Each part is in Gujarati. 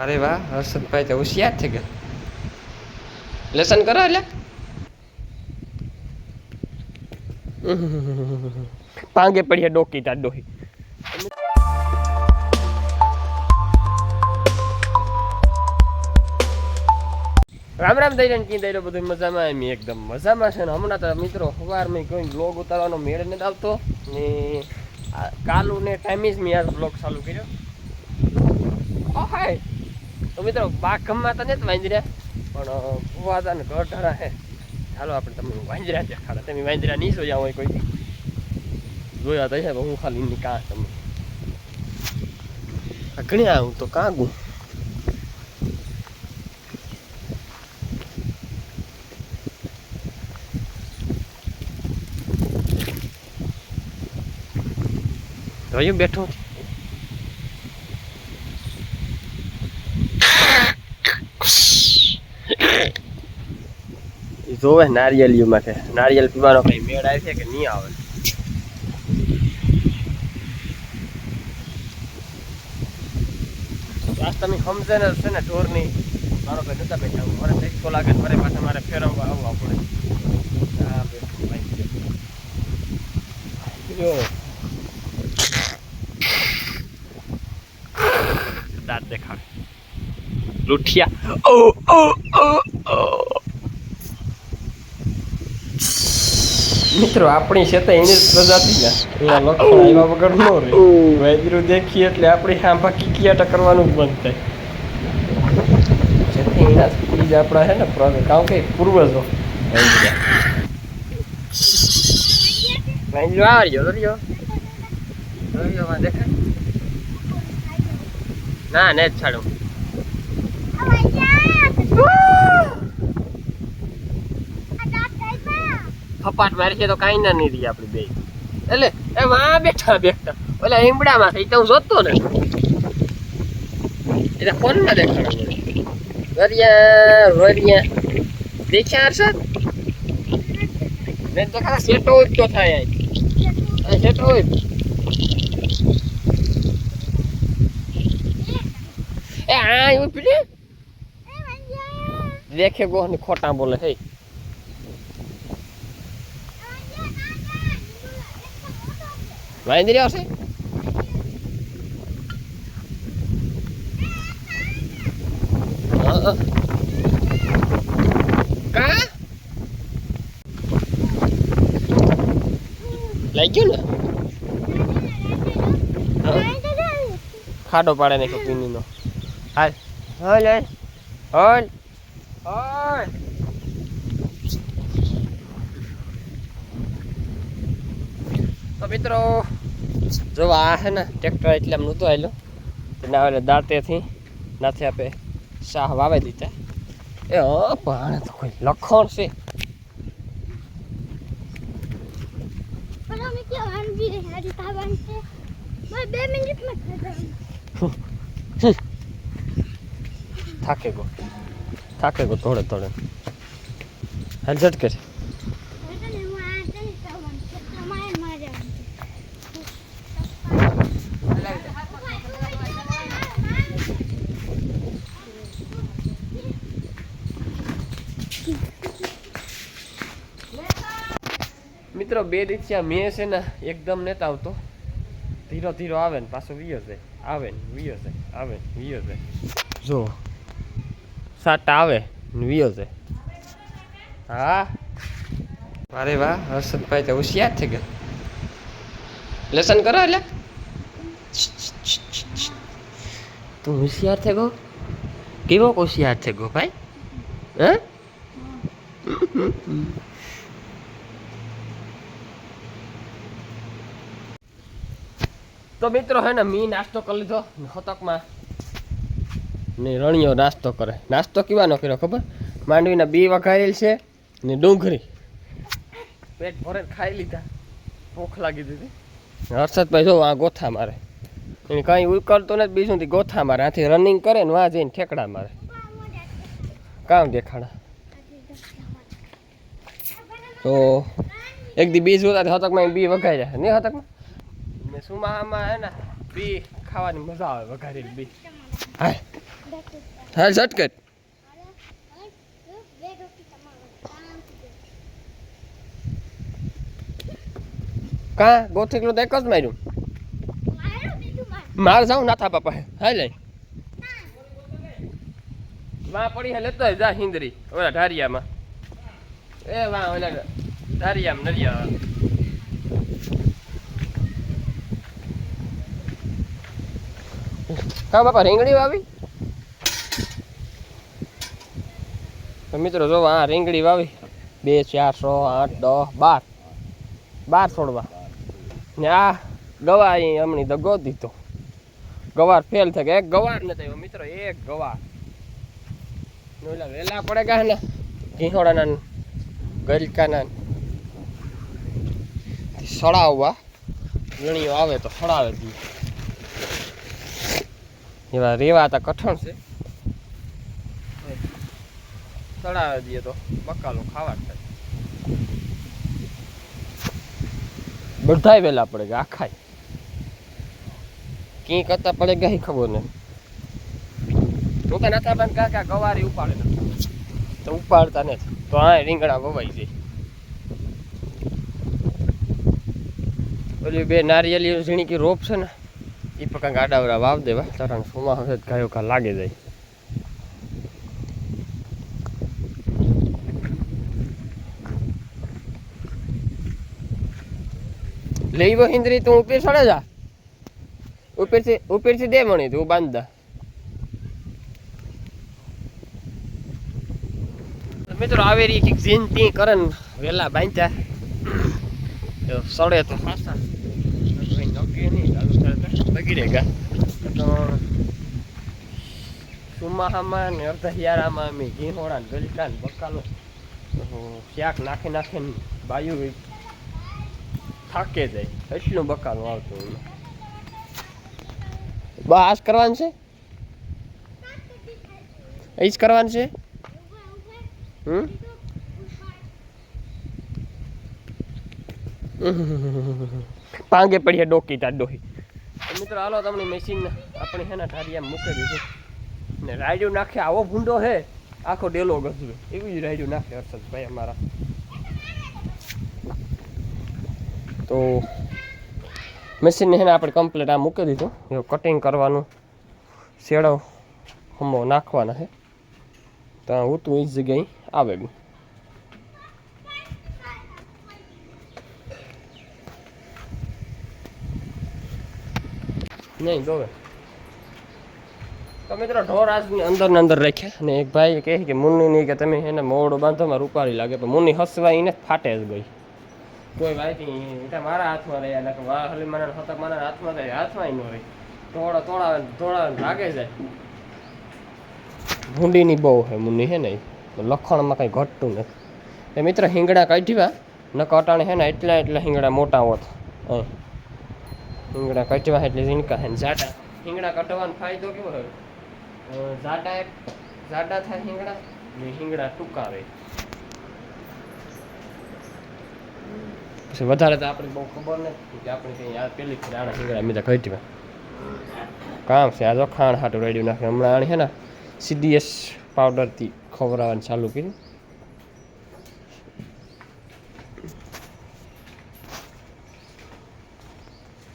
અરે વાહ હર્ષદભાઈ તો હોશિયાર થઈ ગયા. લેસન કરો એટલે પાંગે પડીએ ડોકી તાર ડોહી. રામ રામ દઈ કી દઈ બધું મજામાં એમ એકદમ મજામાં છે ને. હમણાં તો મિત્રો સવારમાં કોઈ બ્લોગ ઉતારવાનો મેળ નથી આવતો ને કાલુ ને ટાઈમે જ મેં આ બ્લોગ ચાલુ કર્યો. હાય તો મિત્રો બાગ ગમવા તો નથી વાંદર્યા પણ ભૂવા હતા ને ઘર ઢરા હે. ચાલો આપણે તમે વાંદરા દેખાડે. તમે વાંદરા નહીં જોયા હોય કોઈ જોયા તો છે હું ખાલી એની કાં તમે ઘણી આવું તો કાગું. રહ્યું બેઠું જોવે નારિયેલિયું માટે. નારિયેલ પીવાનો કઈ મેળ આવે છે કે નહીં આવે? આજ તમે સમજે ને છે ને ઢોરની મારો કઈ નતા બેઠા મારે ટેક્સો લાગે મારે પાસે મારે ફેરવવા આવવા પડે. હા બેઠું દાંત દેખાડ લૂઠિયા. ઓ ઓ ઓ મિત્રો આપણી છે તો એની પ્રજાતિ ને એના લક્ષણ આવ્યા વગર ન રહે. વૈદ્યુ દેખીએ એટલે આપણી આંભા કિકિયાટા કરવાનું જ બંધ થાય. જેથી એના બીજ આપણા છે ને કારણ કે પૂર્વજો વૈદ્યુ આવડ્યો દરિયો દરિયોમાં દેખાય ના ને જ છાડું. ફપાટ મારી છે તો કાંઈ ના નહીં રહી આપડી બે. એટલે એ વાં બેઠા બેઠા ઓલા ઈમડામાં થઈ તો હું જોતો ને એટલે ફોનમાં દેખાડો વરિયા વરિયા દેખ્યા હશે ને તો ખાસ સેટો જ તો થાય સેટો જ. એ હા એવું પીડે દેખે ગો ને ખોટા બોલે હે. વાંદરી આવશે કા લાગ્યું ને ખાડો પાડે ને પીની નો. હાલ હાલ હાલ હાલ તો મિત્રો જો આ છે ને ટ્રેક્ટર એટલે આમ નહોતું આવેલું ના એટલે દાંતેથી નાથી આપે શાહ વાવી દીધા. એ પણ તો કોઈ લખણ છે થાકે ગો થોડે થોડે હાલ ઝટકે છે. મિત્રો બે રીતિયા મેં છે ને એકદમ નેતા આવતો ધીરો ધીરો આવે ને પાછો વિયો જાય આવે ને વિયો જાય આવે ને વિયો જાય. જો સાટા આવે ને વિયો જાય. હા અરે વાહ હર્ષદભાઈ તો હોશિયાર થઈ ગયા. લેસન કરો એટલે તું હોશિયાર થઈ ગયો. કેવો હોશિયાર થઈ ગયો ભાઈ હે? તો મિત્રો હે ને મી નાસ્તો કરી લીધો હતકમાં ને રણિયો નાસ્તો કરે. નાસ્તો કેવાનો કર્યો ખબર? માંડવીના બી વઘારેલ છે ને ડુંગળી પેટ ભરે ખાઈ લીધા. ભૂખ લાગી દીધી. હર્ષદભાઈ જો આ ગોથા મારે એને કાંઈ ઉકળતો નથી બીજું ગોથા મારે આથી રનિંગ કરે ને વાં જઈને ઠેકડા મારે. કામ દેખાડા તો એક દી બી જોતા હતકમાં બી વઘાર્યા નહીં હતકમાં ને સુમાહામાં હે ને બી ખાવાની મજા આવે વઘારેલી બી. હા હાલ ઝટકટ કા ગોથેકલું તો એક જ માર્યું મારે જાઉં ના થા પાપા હાલ લઈ વાં પડી હે લેતો જા હિંદરી ઓલા ઢારિયામાં એ વાં ઓલા ઢારિયામાં નરિયા કા બાપા રીંગણી વાવી તો મિત્રો જો આ રીંગણી વાવી 2 4 6 8 10 12 છોડવા ને આ ગવા અહીં હમણી દગો દીધો ગવાર ફેલ થઈ ગયા એક ગવાર ને થયો મિત્રો એક ગવાર ઓલા વેલા પડે ગયા ને ઘીહોડાના ગલકાના સડાવવા વીણીઓ આવે તો સડાવે દી એવા રેવાતા કઠણ છે સડાવે દઈએ તો બકાલો ખાવા થાય બધાય વેલા પડે ગયા આખાય કી કરતા પડે ગયા ખબર નહીં હું તો નતા બંધ કાકા ગવારી ઉપાડે તો ઉપાડતા નથી તો આ રીંગણા વવાઈ જાય ઓલી બે નારિયેલી ઝીણી કી રોપ છે ને એ પકા ગાડાવડા વાવ દેવા તરણ સોમા હવે ગાયો કા લાગે જાય લેવો હિન્દ્રી તું ઉપર ચડે જા ઉપરથી દે મણી તું બાંધ દા મિત્રો આવેરી કે જીનતી કરન વેલા બાંધ્યા સડે તો ફાસા નક્કી નહીં બગીરેગા તો સુમાહામાં ને અર્ધહિયારામાં અમે ઘીહોડા ગલકા બકાલો શાક નાખી નાખીને બાયું થાકે જાય એટલું બકાલું આવતું બસ કરવાનું છે એ જ કરવાનું છે પાંગે પડીએ ડોકી તાર ડોહી મિત્રો હાલો તમને મશીન આપણે હેના ઢારિયા મૂકી દીધું ને રાયડું નાખે આવો ભૂંડો હે આખો ડેલો ગજવે એવી જ રાયડું નાખે હર્ષદભાઈ અમારા તો મશીનને હેને આપણે કમ્પ્લીટ આ મૂકી દીધું એવું કટિંગ કરવાનું શેડો હમો નાખવાના છે તો હું એ જગ્યાએ આવે નહીં જોવે તો મિત્રો ઢોર આજની અંદર ને અંદર રાખ્યા અને એક ભાઈ કહે કે મુન્ની કે તમે એને મોડો બાંધોમાં રૂપારી લાગે પણ મુન્ની હસવાઈ ને ફાટે જ ગઈ કોઈ વાયતી એટલે મારા હાથમાં રહ્યા એટલે વાહ હલીમાના હતક મારા હાથમાં રહે હાથમાં ન રહી તોડાવે લાગે જાય ભૂંડીની બહુ હે મુન્ની હે ને લખણમાં કંઈ ઘટતું નથી એ મિત્ર હિંગડા કાઢ્યા ન કટાણે હે ને એટલા હિંગડા મોટા હોત હિંગડા કટવા એટલે ઝીણકા હે જાડા હિંગડા કટવાનો ફાયદો કેવો હોય જાડા થાય હિંગડા ને હિંગડા ટૂંકા રહે પછી વધારે તો આપણે બહુ ખબર નથી કે આપણે કંઈ આ પેલી આણા હિંગડા મીધા કટવા કામ છે આ જો ખાણ હાટું રેડી નાખે હમણાં આણી હે ને CDS પાવડરથી ખવડાવવાનું ચાલુ કર્યું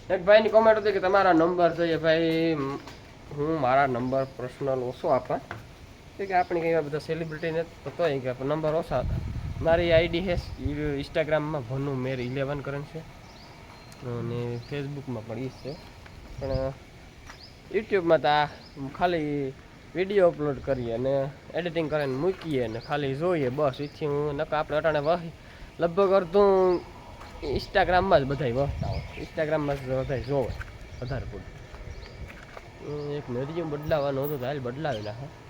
એક ભાઈની કોમેન્ટ હતી કે તમારા નંબર જોઈએ ભાઈ હું મારા નંબર પર્સનલ ઓછો આપવા કે આપણે કંઈ એવા બધા સેલિબ્રિટીને તો તોય કે નંબર ઓછા હતા મારી આઈડી છે ઇન્સ્ટાગ્રામમાં ભનુ મેર 11 કરન છે અને ફેસબુકમાં પણ એ છે પણ યુટ્યુબમાં તો આ ખાલી વિડીયો અપલોડ કરીએ અને એડિટિંગ કરીને મૂકીએ ને ખાલી જોઈએ બસ એથી હું નકા આપણે અટાણે વહી લગભગ અડધું ઇન્સ્ટાગ્રામમાં જ બધા વહતા હોય ઇન્સ્ટાગ્રામમાં જ બધા જોવે વધારે પૂરતું એક નદીઓ બદલાવાનું હતું તો હાલ બદલાવી નાખે